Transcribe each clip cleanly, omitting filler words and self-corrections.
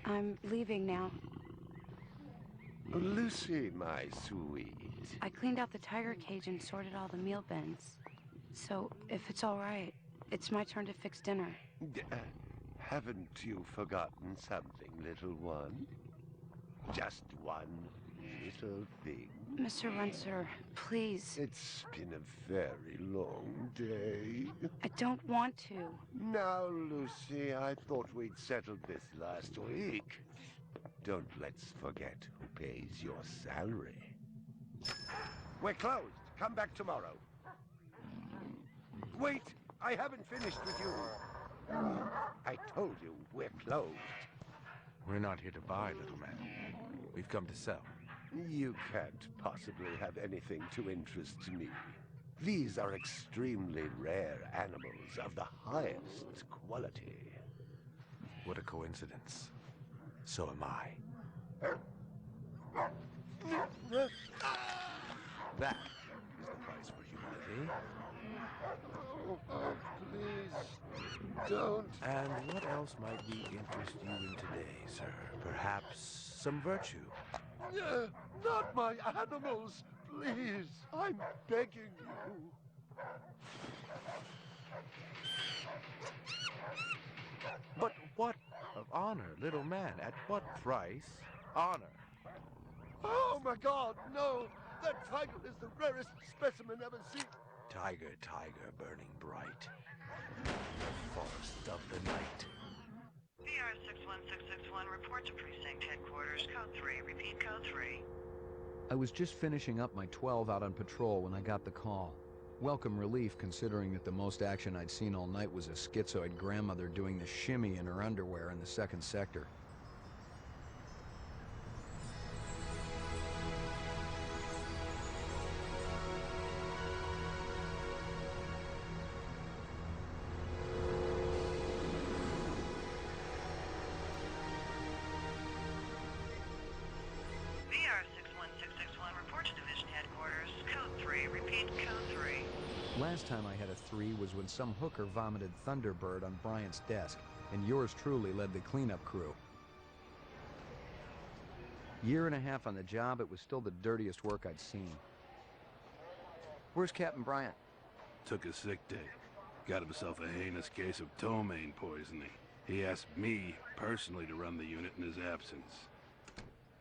I'm leaving now. Lucy, my sweet. I cleaned out the tiger cage and sorted all the meal bins. So, if it's all right, it's my turn to fix dinner. Haven't you forgotten something, little one? Just one little thing. Mr. Runser, please. It's been a very long day. I don't want to. Now, Lucy, I thought we'd settled this last week. Don't let's forget who pays your salary. We're closed. Come back tomorrow. Wait! I haven't finished with you. I told you we're closed. We're not here to buy, little man. We've come to sell. You can't possibly have anything to interest me. These are extremely rare animals of the highest quality. What a coincidence. So am I. That is the price for humanity. Oh, please, don't. And what else might we interest you in today, sir? Perhaps some virtue? Not my animals, please. I'm begging you. But what of honor, little man? At what price? Honor. Oh, my God, no! That tiger is the rarest specimen ever seen. Tiger, tiger, burning bright. The forest of the night. VR 61661, report to precinct headquarters, code 3. Repeat, code 3. I was just finishing up my 12 out on patrol when I got the call. Welcome relief, considering that the most action I'd seen all night was a schizoid grandmother doing the shimmy in her underwear in the second sector. VR 61661, report to division headquarters, code 3. Repeat, code 3. Last time I had a 3 was when some hooker vomited Thunderbird on Bryant's desk, and yours truly led the cleanup crew. Year and a half on the job, it was still the dirtiest work I'd seen. Where's Captain Bryant? Took a sick day. Got himself a heinous case of ptomaine poisoning. He asked me personally to run the unit in his absence.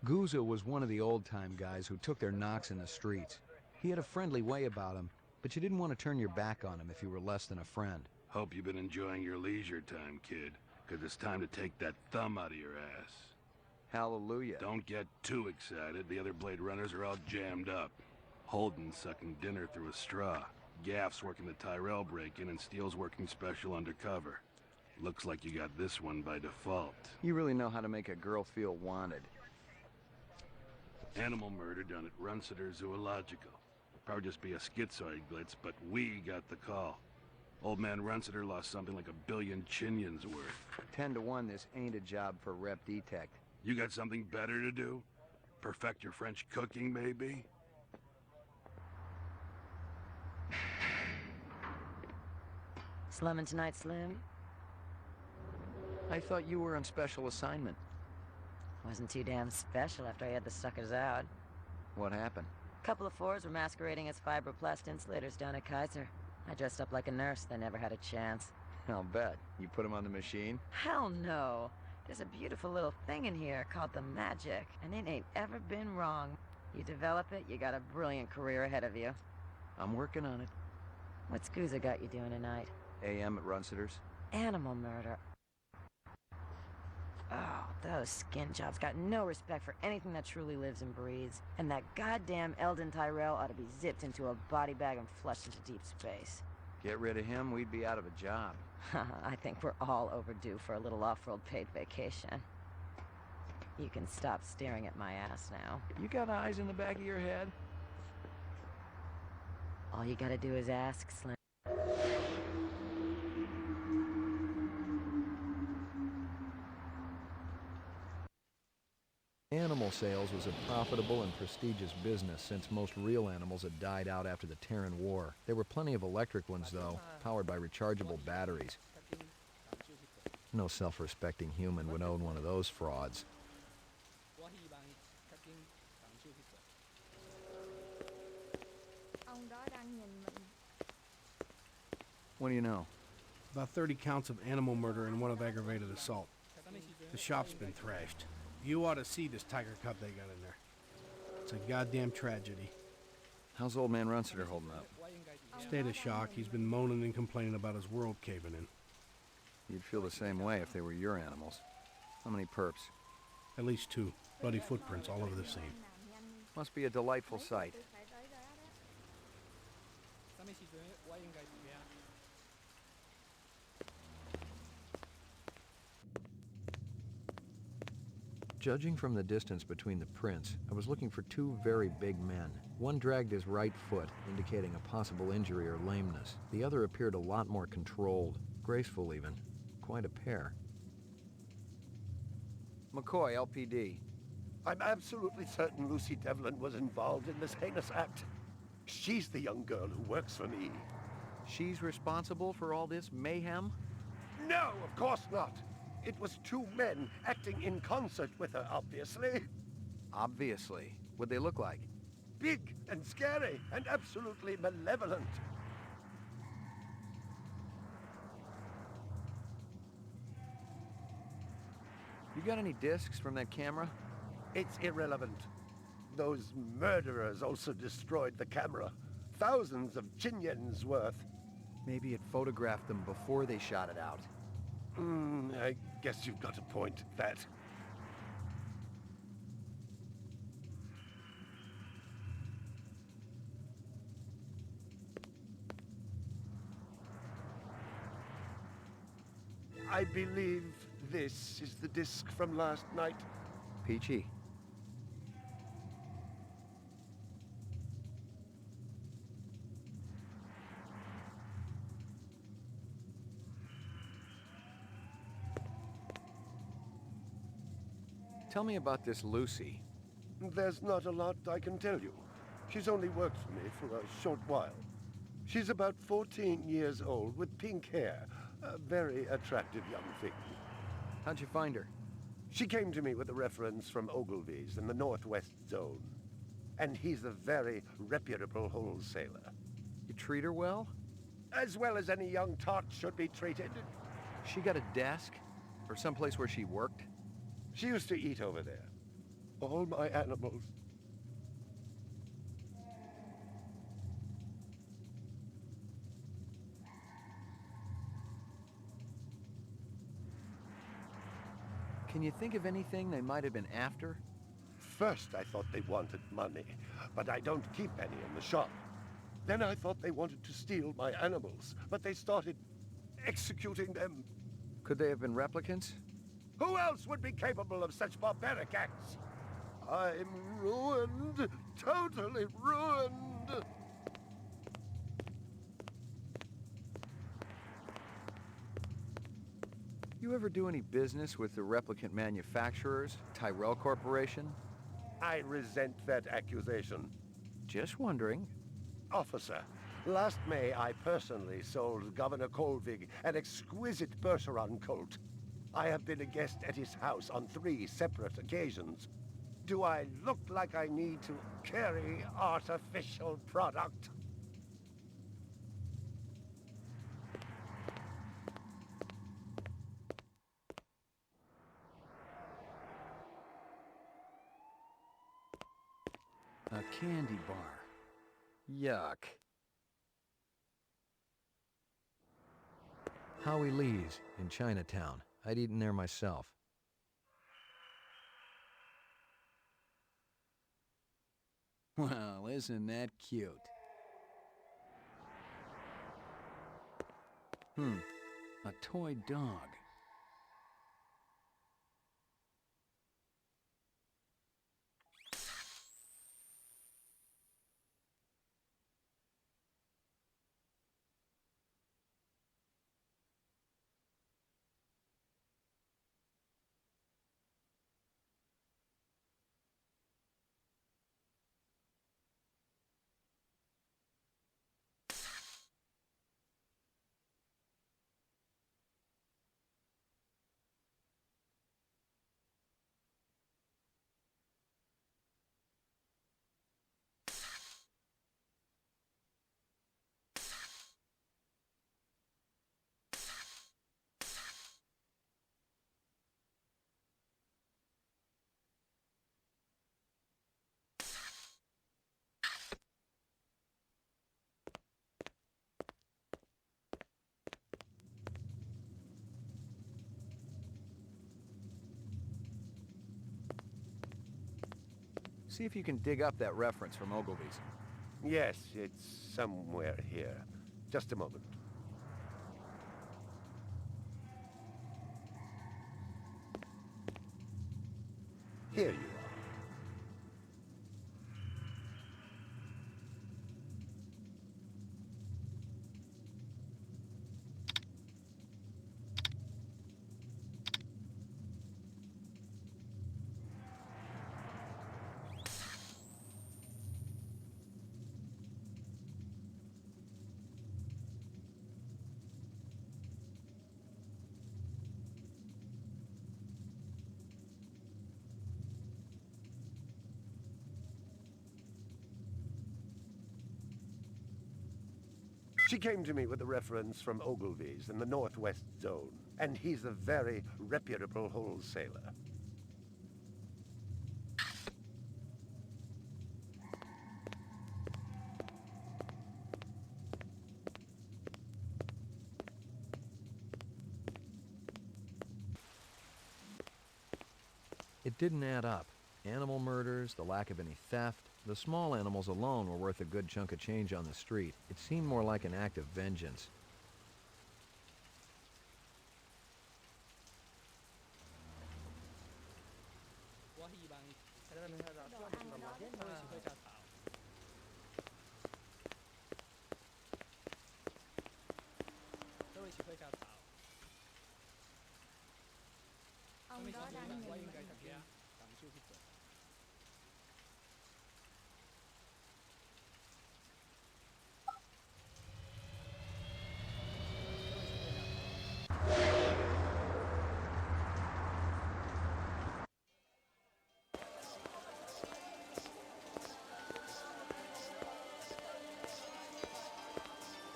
Gouza was one of the old-time guys who took their knocks in the streets. He had a friendly way about him, but you didn't want to turn your back on him if you were less than a friend. Hope you've been enjoying your leisure time, kid, because it's time to take that thumb out of your ass. Hallelujah. Don't get too excited. The other Blade Runners are all jammed up. Holden's sucking dinner through a straw. Gaff's working the Tyrell break-in, and Steele's working special undercover. Looks like you got this one by default. You really know how to make a girl feel wanted. Animal murder done at Runciter Zoological. Probably just be a schizoid glitz, but we got the call. Old man Runciter lost something like 1 billion chinions worth. 10 to 1, this ain't a job for Rep Detect. You got something better to do? Perfect your French cooking, maybe? Slumming tonight, Slim? I thought you were on special assignment. Wasn't too damn special after I had the suckers out. What happened? Couple of fours were masquerading as fibroplast insulators down at Kaiser. I dressed up like a nurse, they never had a chance. I'll bet. You put them on the machine? Hell no! There's a beautiful little thing in here called the Magic, and it ain't ever been wrong. You develop it, you got a brilliant career ahead of you. I'm working on it. What's Gouza got you doing tonight? AM at Runciter's. Animal murder. Oh, those skin jobs got no respect for anything that truly lives and breathes. And that goddamn Eldon Tyrell ought to be zipped into a body bag and flushed into deep space. Get rid of him, we'd be out of a job. I think we're all overdue for a little off-world paid vacation. You can stop staring at my ass now. You got eyes in the back of your head? All you gotta do is ask, Slim. Animal sales was a profitable and prestigious business since most real animals had died out after the Terran War. There were plenty of electric ones, though, powered by rechargeable batteries. No self-respecting human would own one of those frauds. What do you know? About 30 counts of animal murder and one of aggravated assault. The shop's been thrashed. You ought to see this tiger cub they got in there. It's a goddamn tragedy. How's old man Runsiter holding up? State of shock. He's been moaning and complaining about his world caving in. You'd feel the same way if they were your animals. How many perps? At least 2. Bloody footprints all over the scene. Must be a delightful sight. Judging from the distance between the prints, I was looking for 2 very big men. One dragged his right foot, indicating a possible injury or lameness. The other appeared a lot more controlled, graceful even. Quite a pair. McCoy, LPD. I'm absolutely certain Lucy Devlin was involved in this heinous act. She's the young girl who works for me. She's responsible for all this mayhem? No, of course not. It was 2 men acting in concert with her, obviously. Obviously. What'd they look like? Big and scary and absolutely malevolent. You got any discs from that camera? It's irrelevant. Those murderers also destroyed the camera. Thousands of chinyens worth. Maybe it photographed them before they shot it out. I guess you've got a point at that. I believe this is the disc from last night. Peachy. Tell me about this Lucy. There's not a lot I can tell you. She's only worked for me for a short while. She's about 14 years old with pink hair. A very attractive young thing. How'd you find her? She came to me with a reference from Ogilvy's in the Northwest Zone. And he's a very reputable wholesaler. You treat her well? As well as any young tot should be treated. She got a desk? Or someplace where she worked? She used to eat over there. All my animals. Can you think of anything they might have been after? First, I thought they wanted money, but I don't keep any in the shop. Then I thought they wanted to steal my animals, but they started executing them. Could they have been replicants? Who else would be capable of such barbaric acts? I'm ruined. Totally ruined. You ever do any business with the replicant manufacturers, Tyrell Corporation? I resent that accusation. Just wondering. Officer, last May I personally sold Governor Colvig an exquisite Bergeron colt. I have been a guest at his house on 3 separate occasions. Do I look like I need to carry artificial product? A candy bar. Yuck. Howie Lee's in Chinatown. I'd eaten there myself. Well, isn't that cute? A toy dog. See if you can dig up that reference from Ogilvy's. Yes, it's somewhere here. Just a moment. Here you are. She came to me with a reference from Ogilvy's in the Northwest Zone, and he's a very reputable wholesaler. It didn't add up. Animal murders, the lack of any theft. The small animals alone were worth a good chunk of change on the street. It seemed more like an act of vengeance.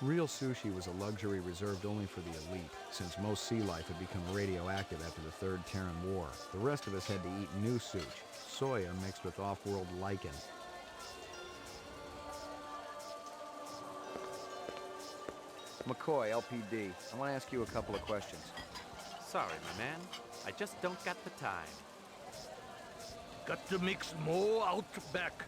Real sushi was a luxury reserved only for the elite, since most sea life had become radioactive after the Third Terran War. The rest of us had to eat new sushi, soya mixed with off-world lichen. McCoy, LPD. I want to ask you a couple of questions. Sorry, my man. I just don't got the time. Got to mix more out back.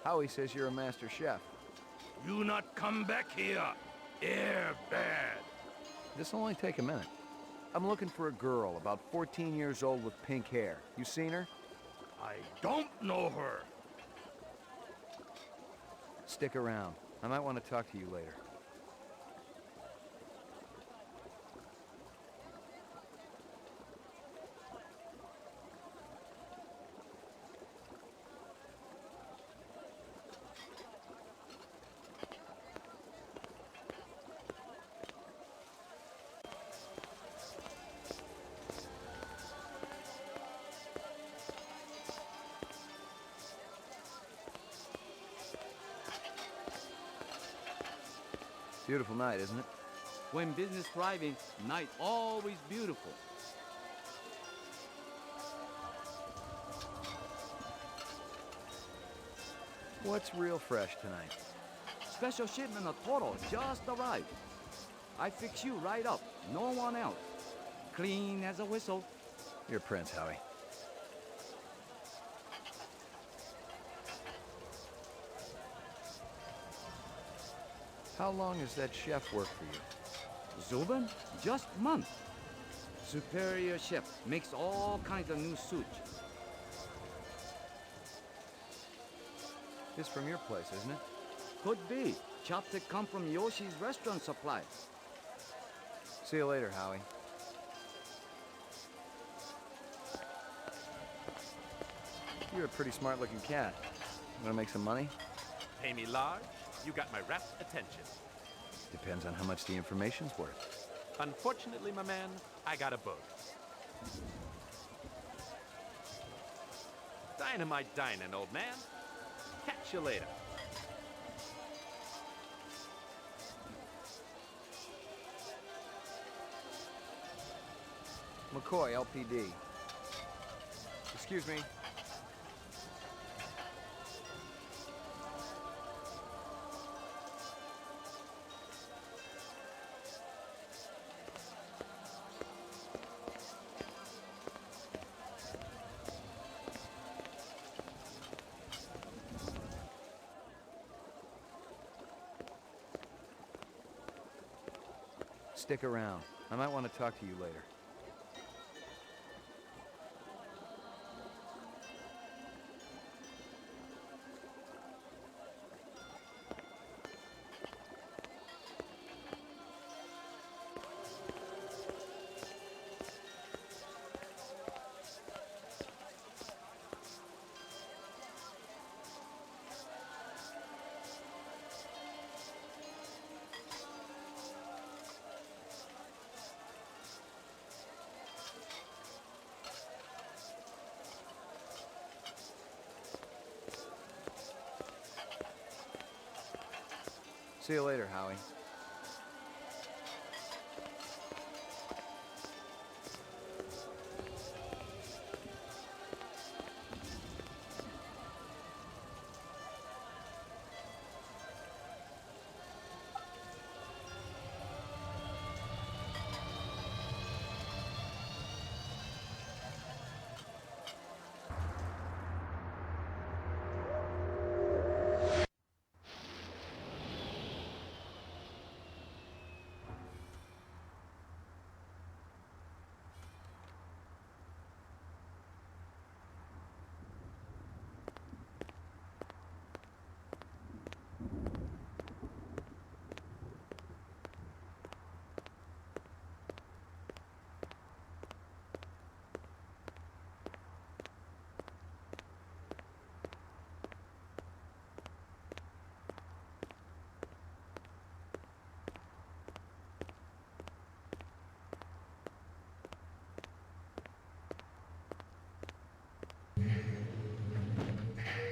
Howie says you're a master chef. You not come back here. Air bad. This'll only take a minute. I'm looking for a girl, about 14 years old with pink hair. You seen her? I don't know her. Stick around. I might want to talk to you later. Beautiful night, isn't it? When business thriving, night always beautiful. What's real fresh tonight? Special shipment of Toro just arrived. I fix you right up. No one else. Clean as a whistle. You're Prince, Howie. How long has that chef worked for you? Zuben? Just month. Superior chef makes all kinds of new sushi. This from your place, isn't it? Could be. Chopstick come from Yoshi's restaurant supply. See you later, Howie. You're a pretty smart-looking cat. Want to make some money? Pay me large, you got my rapt attention. Depends on how much the information's worth. Unfortunately, my man, I got a bug. Dynamite dining, old man. Catch you later. McCoy, LPD. Excuse me. Stick around. I might want to talk to you later. See you later, Howie.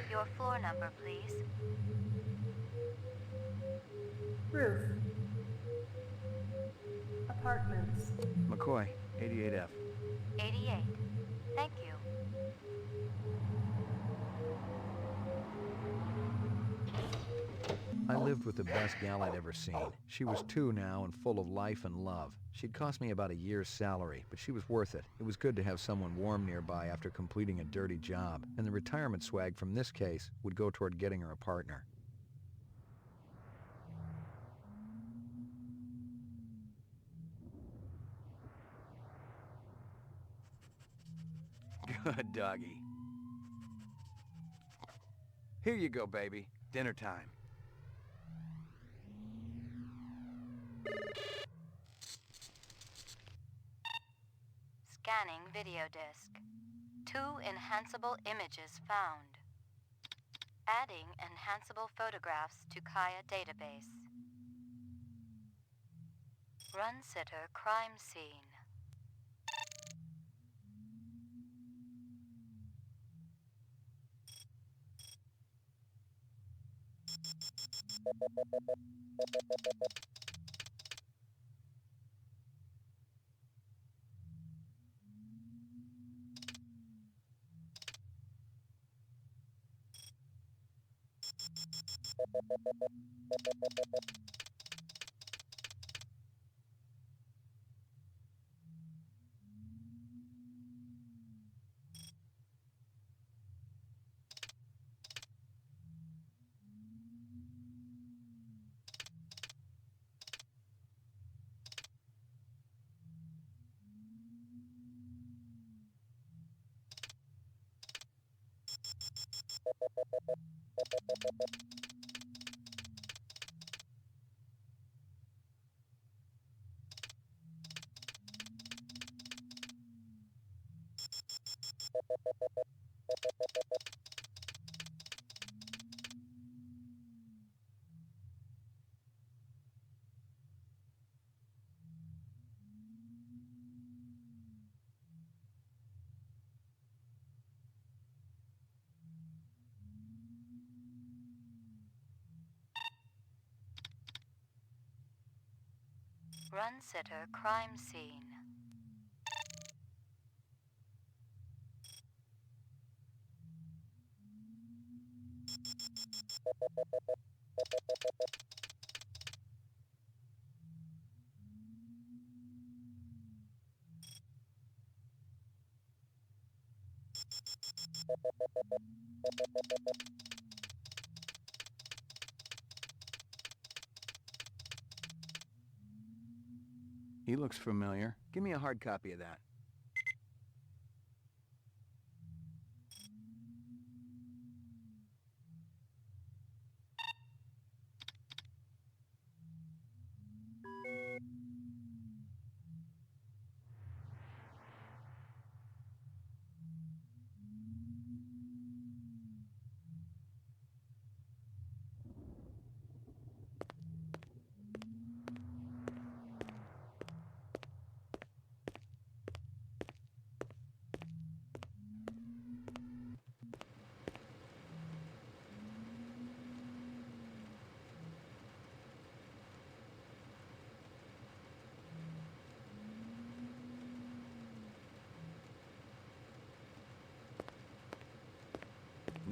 Your floor number, please. Roof. Apartments. McCoy, 88F. 88. Thank you. I lived with the best gal I'd ever seen. She was 2 now and full of life and love. She'd cost me about a year's salary, but she was worth it. It was good to have someone warm nearby after completing a dirty job, and the retirement swag from this case would go toward getting her a partner. Good doggy. Here you go, baby. Dinner time. Scanning video disk. 2 enhanceable images found. Adding enhanceable photographs to Kaya database. Run sitter crime scene. Run sitter crime scene. He looks familiar. Give me a hard copy of that.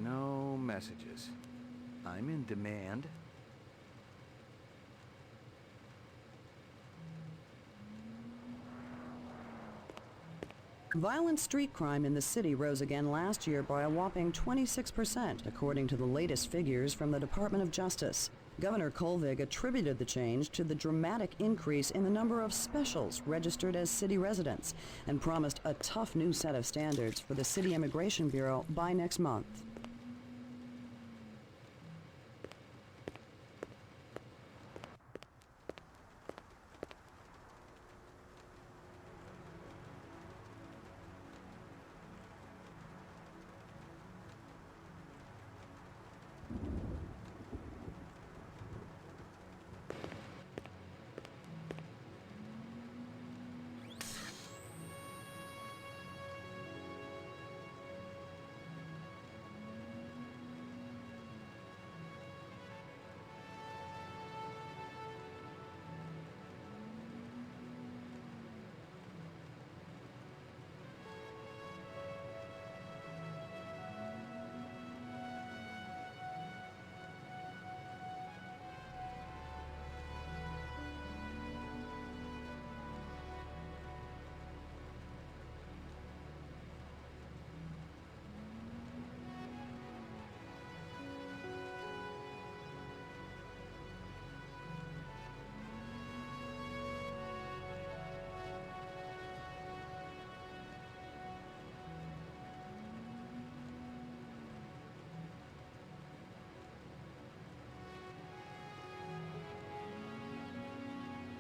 No messages. I'm in demand. Violent street crime in the city rose again last year by a whopping 26%, according to the latest figures from the Department of Justice. Governor Kolvig attributed the change to the dramatic increase in the number of specials registered as city residents and promised a tough new set of standards for the City Immigration Bureau by next month.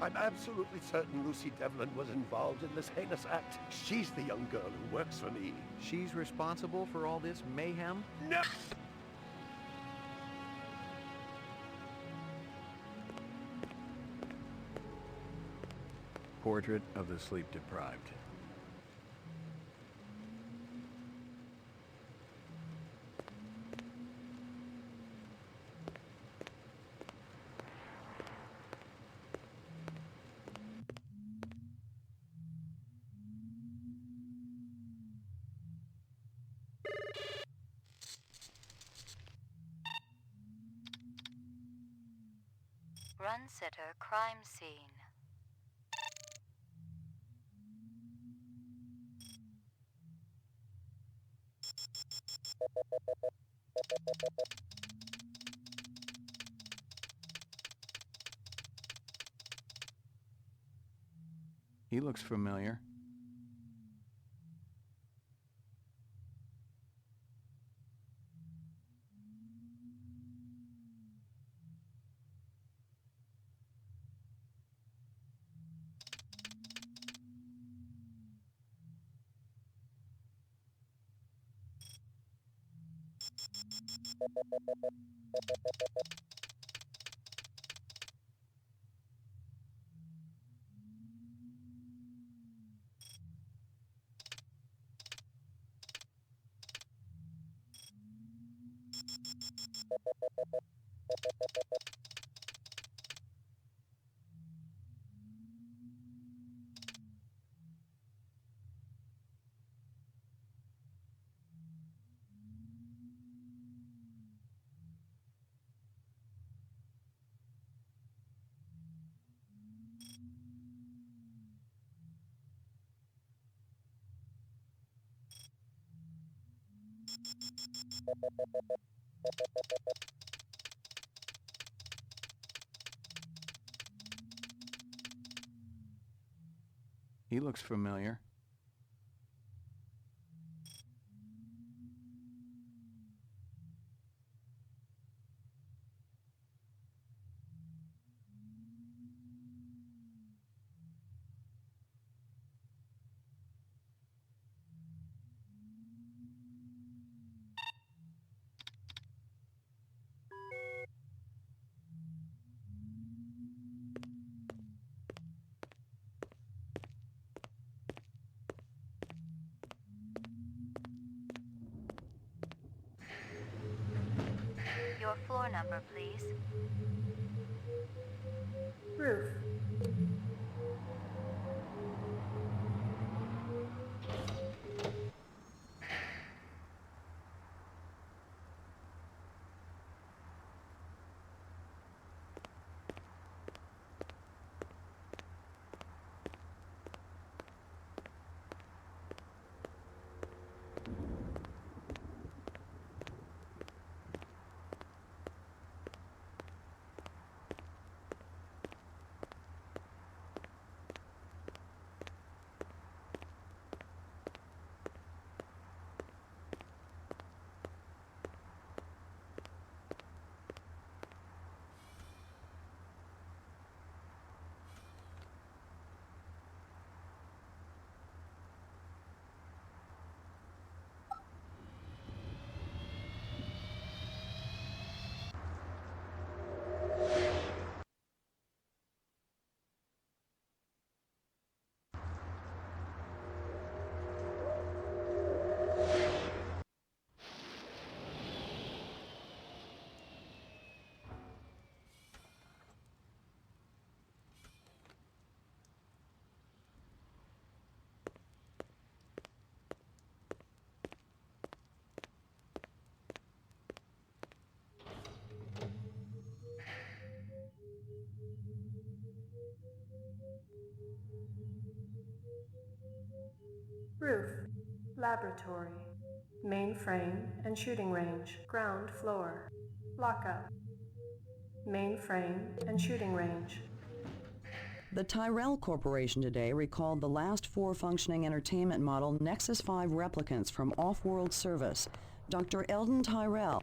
I'm absolutely certain Lucy Devlin was involved in this heinous act. She's the young girl who works for me. She's responsible for all this mayhem? No! Portrait of the sleep-deprived. Run sitter crime scene. He looks familiar. He looks familiar. Your floor number, please. Roof. Roof. Laboratory. Mainframe and shooting range. Ground floor. Lockup. Mainframe and shooting range. The Tyrell Corporation today recalled the last 4 functioning entertainment model Nexus 5 replicants from off-world service. Dr. Eldon Tyrell.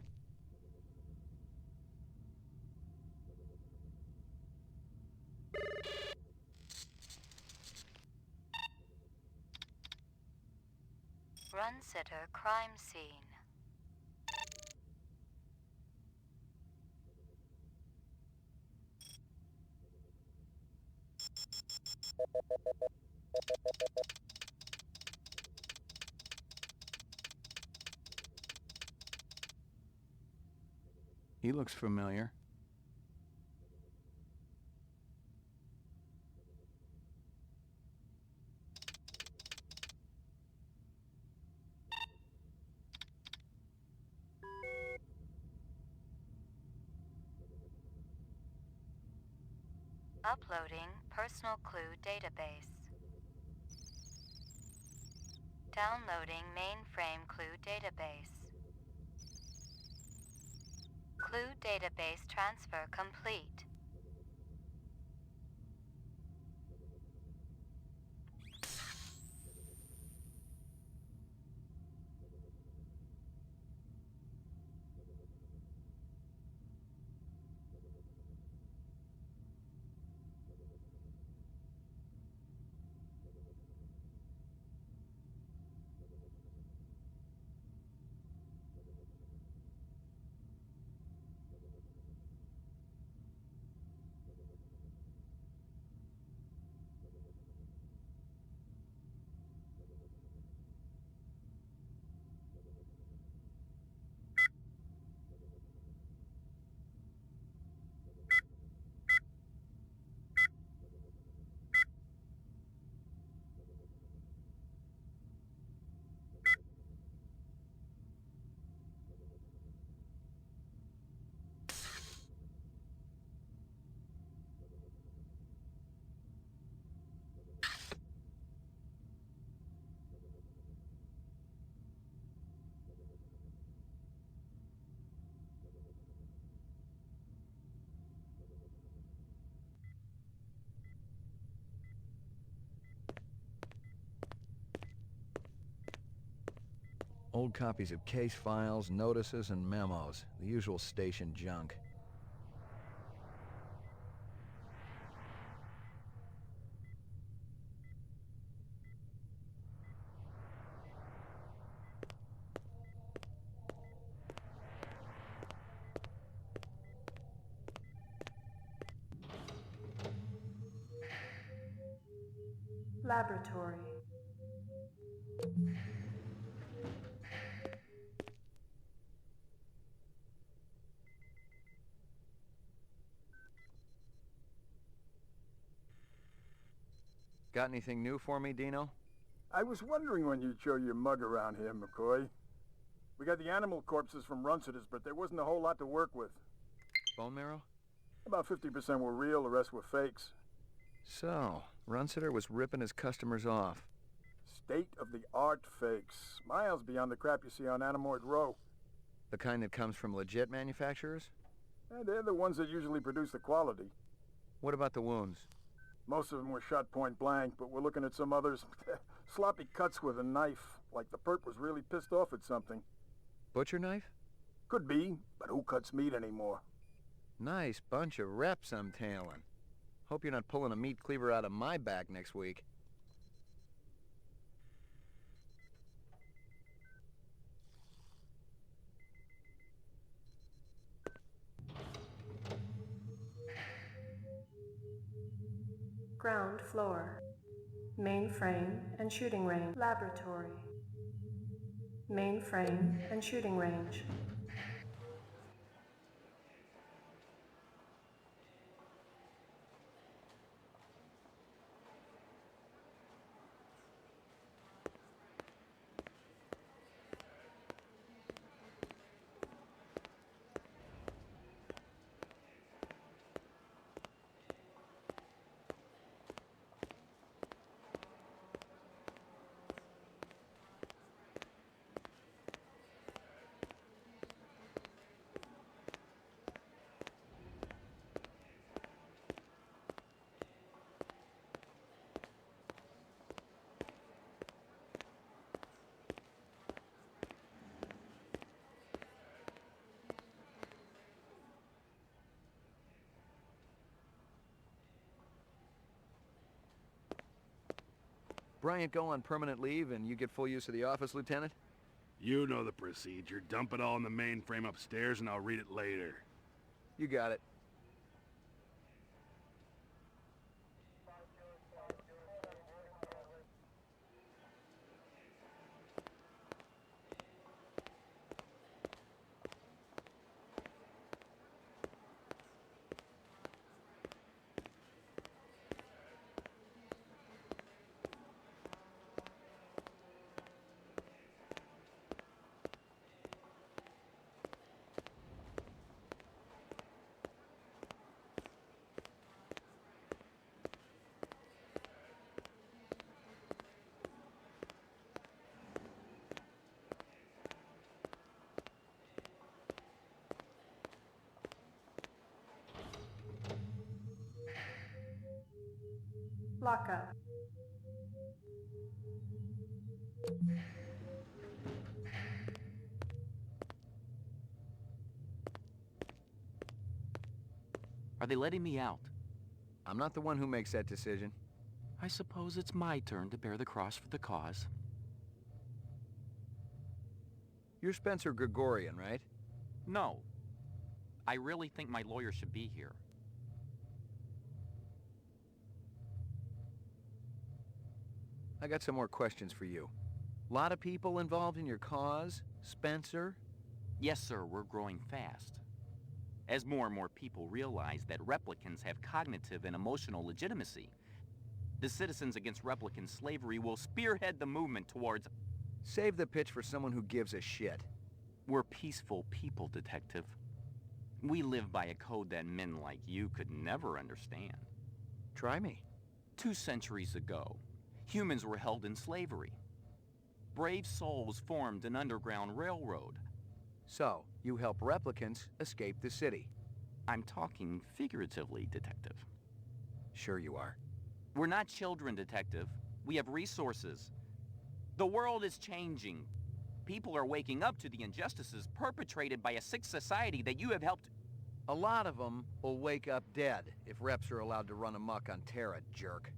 Run sitter crime scene. He looks familiar. Uploading personal clue database. Downloading mainframe clue database. Clue database transfer complete. Old copies of case files, notices, and memos. The usual station junk. Laboratory. Got anything new for me, Dino? I was wondering when you'd show your mug around here, McCoy. We got the animal corpses from Runcitors, but there wasn't a whole lot to work with. Bone marrow? About 50% were real, the rest were fakes. So, Runciter was ripping his customers off. State-of-the-art fakes. Miles beyond the crap you see on Animoid Row. The kind that comes from legit manufacturers? They're the ones that usually produce the quality. What about the wounds? Most of them were shot point blank, but we're looking at some others. Sloppy cuts with a knife, like the perp was really pissed off at something. Butcher knife? Could be, but who cuts meat anymore? Nice bunch of reps I'm tailing. Hope you're not pulling a meat cleaver out of my back next week. Ground floor. Mainframe and shooting range. Laboratory. Mainframe and shooting range. Bryant go on permanent leave and you get full use of the office, Lieutenant? You know the procedure. Dump it all in the mainframe upstairs and I'll read it later. You got it. Lockup. Are they letting me out? I'm not the one who makes that decision. I suppose it's my turn to bear the cross for the cause. You're Spencer Gregorian, right? No. I really think my lawyer should be here. I got some more questions for you. Lot of people involved in your cause, Spencer? Yes, sir, we're growing fast. As more and more people realize that replicants have cognitive and emotional legitimacy, the Citizens Against Replicant Slavery will spearhead the movement towards... Save the pitch for someone who gives a shit. We're peaceful people, Detective. We live by a code that men like you could never understand. Try me. 2 centuries ago, humans were held in slavery. Brave souls formed an underground railroad. So, you help replicants escape the city. I'm talking figuratively, Detective. Sure you are. We're not children, Detective. We have resources. The world is changing. People are waking up to the injustices perpetrated by a sick society that you have helped... A lot of them will wake up dead if reps are allowed to run amok on Terra, jerk.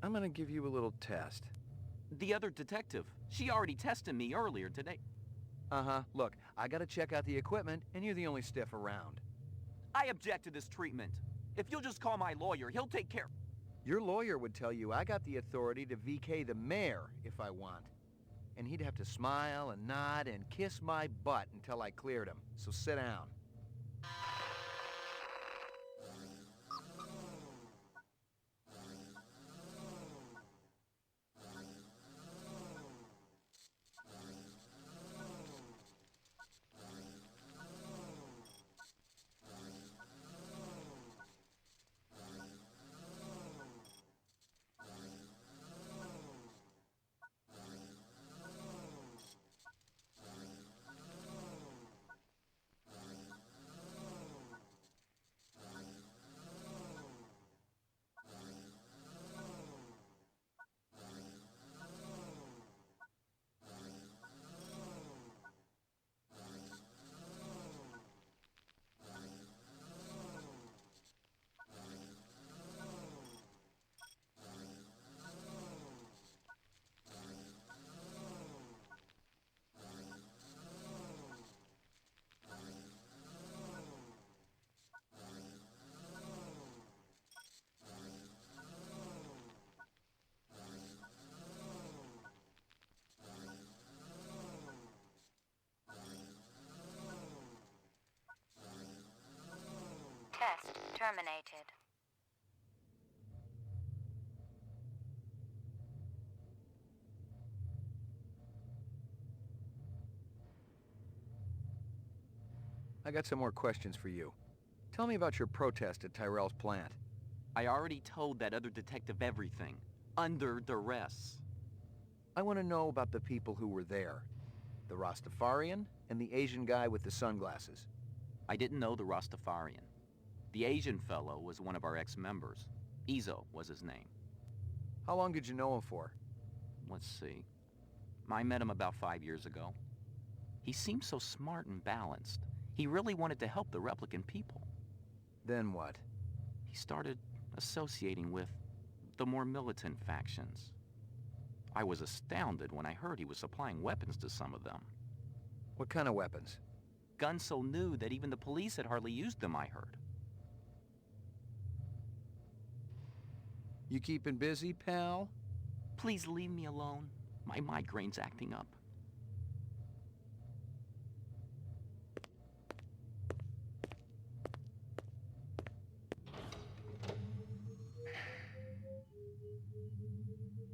I'm gonna give you a little test. The other detective, she already tested me earlier today. Uh-huh. Look, I gotta check out the equipment, and you're the only stiff around. I object to this treatment. If you'll just call my lawyer, he'll take care... Your lawyer would tell you I got the authority to VK the mayor if I want. And he'd have to smile and nod and kiss my butt until I cleared him. So sit down. Test terminated. I got some more questions for you. Tell me about your protest at Tyrell's plant. I already told that other detective everything. Under duress. I want to know about the people who were there. The Rastafarian and the Asian guy with the sunglasses. I didn't know the Rastafarian. The Asian fellow was one of our ex-members. Izo was his name. How long did you know him for? Let's see. I met him about 5 years ago. He seemed so smart and balanced. He really wanted to help the replicant people. Then what? He started associating with the more militant factions. I was astounded when I heard he was supplying weapons to some of them. What kind of weapons? Guns so new that even the police had hardly used them, I heard. You keeping busy, pal? Please leave me alone. My migraine's acting up.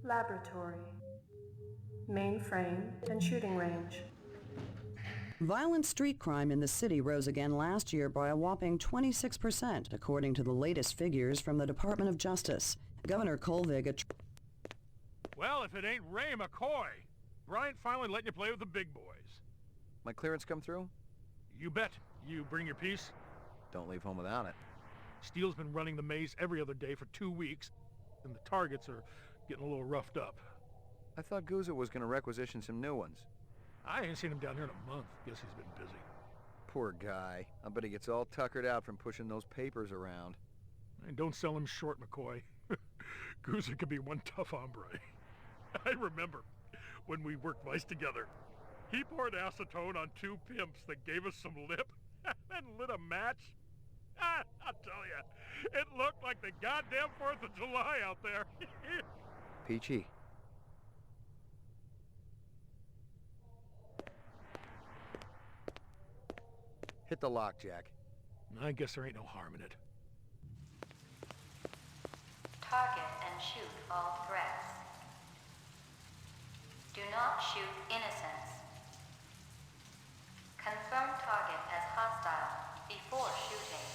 Laboratory. Mainframe and shooting range. Violent street crime in the city rose again last year by a whopping 26%, according to the latest figures from the Department of Justice. Governor Colvig... Well, if it ain't Ray McCoy. Bryant finally letting you play with the big boys. My clearance come through? You bet. You bring your piece? Don't leave home without it. Steele's been running the maze every other day for 2 weeks, and the targets are getting a little roughed up. I thought Gouza was going to requisition some new ones. I ain't seen him down here in a month. Guess he's been busy. Poor guy. I bet he gets all tuckered out from pushing those papers around. And don't sell him short, McCoy. Gouza could be one tough hombre. I remember when we worked mice together. He poured acetone on 2 pimps that gave us some lip and lit a match. I'll tell you, it looked like the goddamn 4th of July out there. Peachy. Hit the lock, Jack. I guess there ain't no harm in it. Target and shoot all threats. Do not shoot innocents. Confirm target as hostile before shooting.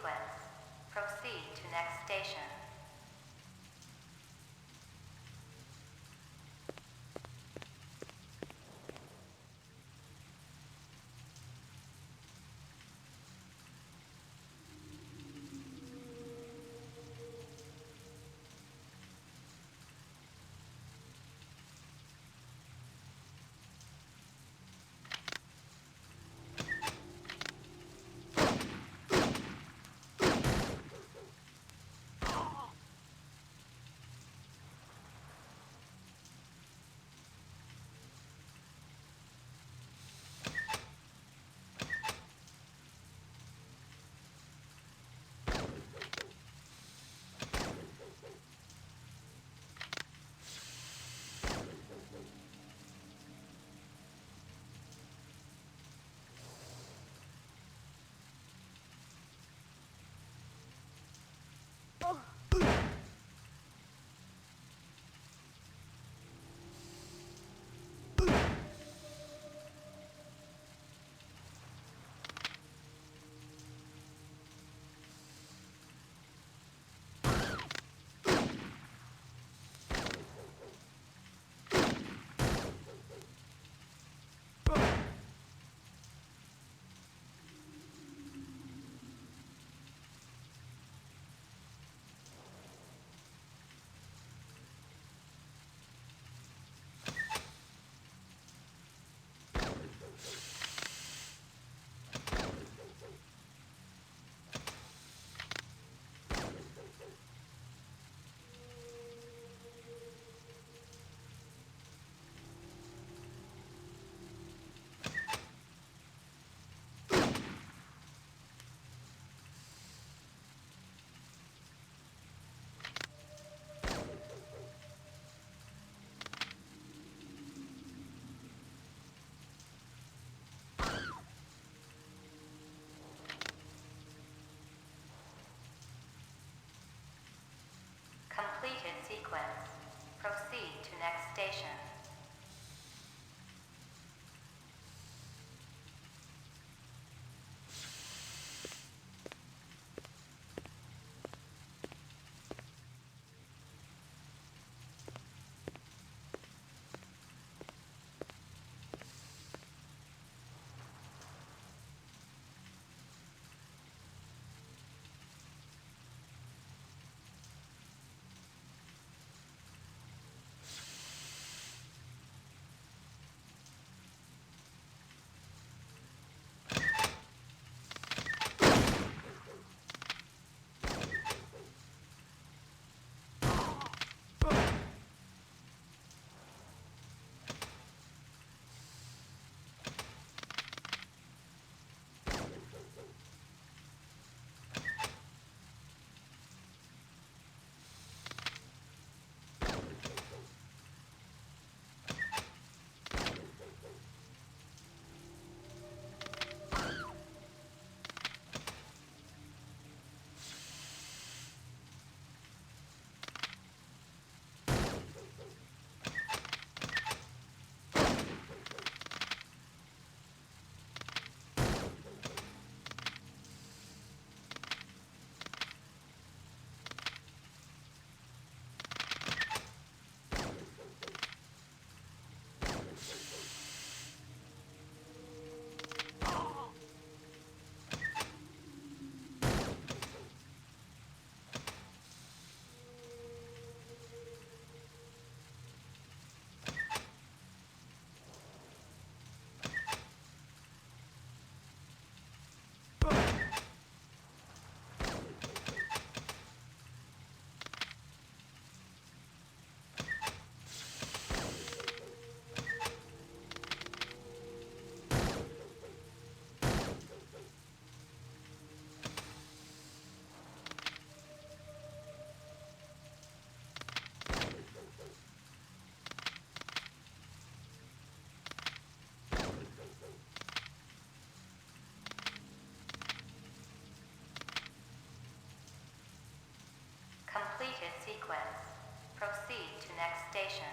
sequence. Proceed to next station. Completed sequence. Proceed to next station. Completed sequence. Proceed to next station.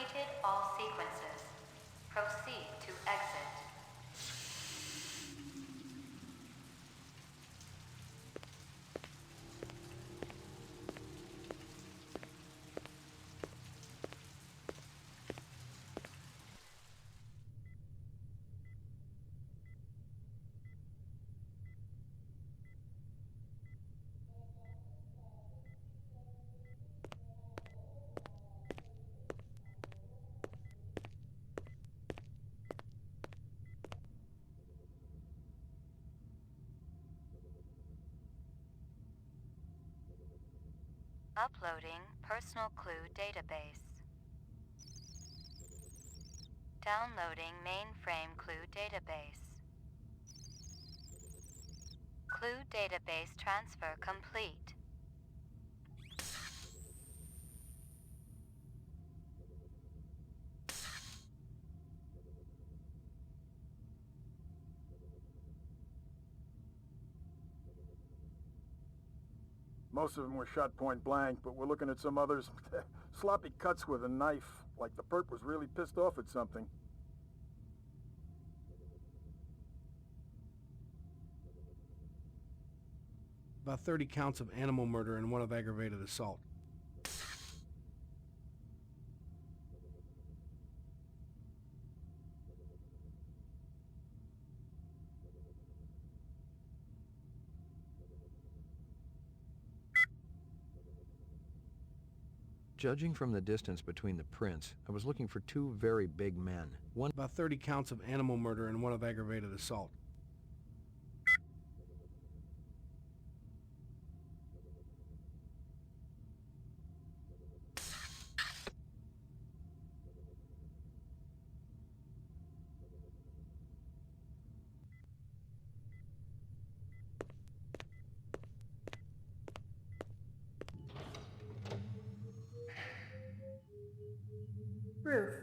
completed all sequences. Proceed to exit. Uploading personal clue database. Downloading mainframe clue database. Clue database transfer complete. Most of them were shot point blank, but we're looking at some others. Sloppy cuts with a knife, like the perp was really pissed off at something. About 30 counts of animal murder and one of aggravated assault. Judging from the distance between the prints, I was looking for two very big men. About 30 counts of animal murder and one of aggravated assault. Roof.